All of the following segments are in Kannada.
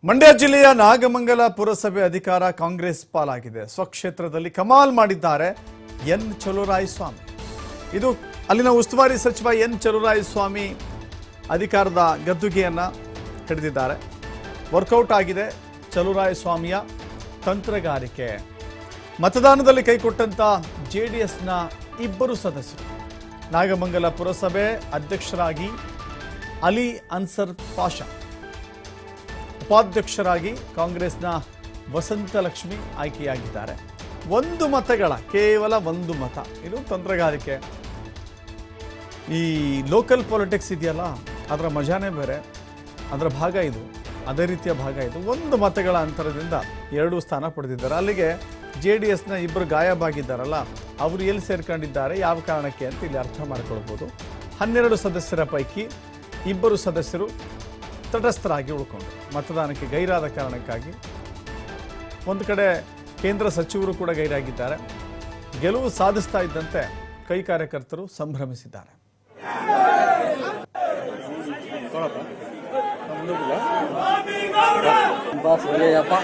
ಮಂಡ್ಯ ಜಿಲ್ಲೆಯ ನಾಗಮಂಗಲ ಪುರಸಭೆ ಅಧಿಕಾರ ಕಾಂಗ್ರೆಸ್ ಪಾಲಾಗಿದೆ. ಸ್ವಕ್ಷೇತ್ರದಲ್ಲಿ ಕಮಾಲ್ ಮಾಡಿದ್ದಾರೆ ಎನ್ ಚಲುವರಾಯಸ್ವಾಮಿ. ಇದು ಅಲ್ಲಿನ ಉಸ್ತುವಾರಿ ಸಚಿವ ಎನ್ ಚಲುವರಾಯಸ್ವಾಮಿ ಅಧಿಕಾರದ ಗದ್ದುಗೆಯನ್ನ ಹಿಡಿದಿದ್ದಾರೆ. ವರ್ಕೌಟ್ ಆಗಿದೆ ಚಲುವರಾಯಸ್ವಾಮಿಯ ತಂತ್ರಗಾರಿಕೆ. ಮತದಾನದಲ್ಲಿ ಕೈಕೊಟ್ಟಂತ ಜೆಡಿಎಸ್ನ ಇಬ್ಬರು ಸದಸ್ಯರು ನಾಗಮಂಗಲ ಪುರಸಭೆ ಅಧ್ಯಕ್ಷರಾಗಿ ಅಲಿ ಅನ್ಸರ್ ಪಾಷಾ, ಉಪಾಧ್ಯಕ್ಷರಾಗಿ ಕಾಂಗ್ರೆಸ್ನ ವಸಂತಲಕ್ಷ್ಮಿ ಆಯ್ಕೆಯಾಗಿದ್ದಾರೆ. ಕೇವಲ ಒಂದು ಮತ. ಇದು ತಂತ್ರಗಾರಿಕೆ. ಈ ಲೋಕಲ್ ಪಾಲಿಟಿಕ್ಸ್ ಇದೆಯಲ್ಲ, ಅದರ ಮಜಾನೇ ಬೇರೆ. ಅದರ ಭಾಗ ಇದು, ಅದೇ ರೀತಿಯ ಭಾಗ ಇದು. 1 ಮತಗಳ ಅಂತರದಿಂದ 2 ಸ್ಥಾನ ಪಡೆದಿದ್ದಾರೆ. ಅಲ್ಲಿಗೆ JDSನ ಇಬ್ಬರು ಗಾಯಬಾಗಿದ್ದಾರಲ್ಲ, ಅವರು ಎಲ್ಲಿ ಸೇರ್ಕೊಂಡಿದ್ದಾರೆ, ಯಾವ ಕಾರಣಕ್ಕೆ ಅಂತ ಇಲ್ಲಿ ಅರ್ಥ ಮಾಡ್ಕೊಳ್ಬೋದು. 12 ಸದಸ್ಯರ ಪೈಕಿ 2 ಸದಸ್ಯರು ತಟಸ್ಥರಾಗಿ ಉಳ್ಕೊಂಡ್ರು. ಮತದಾನಕ್ಕೆ ಗೈರಾದ ಕಾರಣಕ್ಕಾಗಿ ಒಂದು ಕಡೆ ಕೇಂದ್ರ ಸಚಿವರು ಕೂಡ ಗೈರಾಗಿದ್ದಾರೆ. ಗೆಲುವು ಸಾಧಿಸ್ತಾ ಇದ್ದಂತೆ ಕೈ ಕಾರ್ಯಕರ್ತರು ಸಂಭ್ರಮಿಸಿದ್ದಾರೆ. Kalau apa?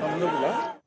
Kamu dulu lah.